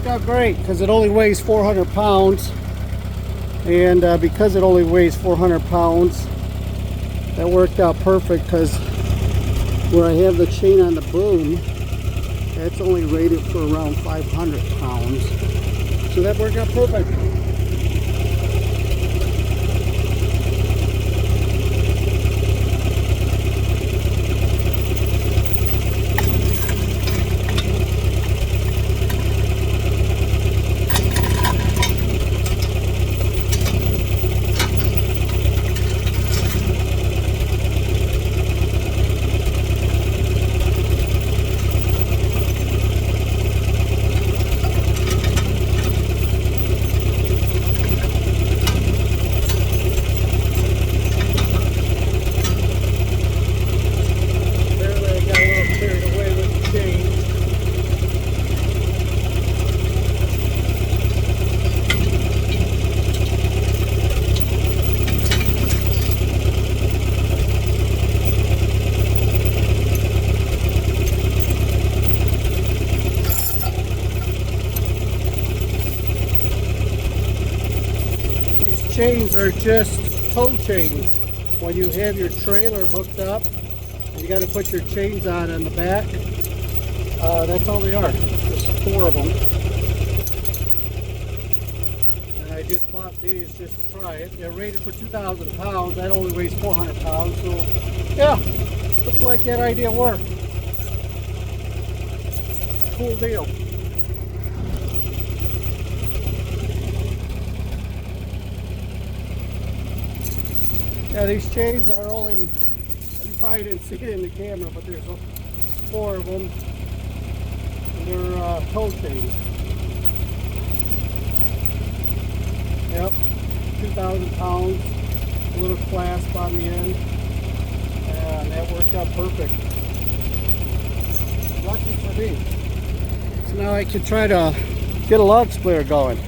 out great because it only weighs 400 pounds. And because it only weighs 400 pounds, that worked out perfect because where I have the chain on the boom, that's only rated for around 500 pounds. So that worked out perfect. Chains are just tow chains. When you have your trailer hooked up, you got to put your chains on in the back. That's all they are. There's 4 of them. And I just bought these just to try it. They're rated for 2,000 pounds. That only weighs 400 pounds. So, yeah, looks like that idea worked. Cool deal. Yeah, these chains are only, you probably didn't see it in the camera, but there's 4 of them. And they're tow chains. Yep, 2,000 pounds, a little clasp on the end, and that worked out perfect. Lucky for me. So now I can try to get a log splitter going.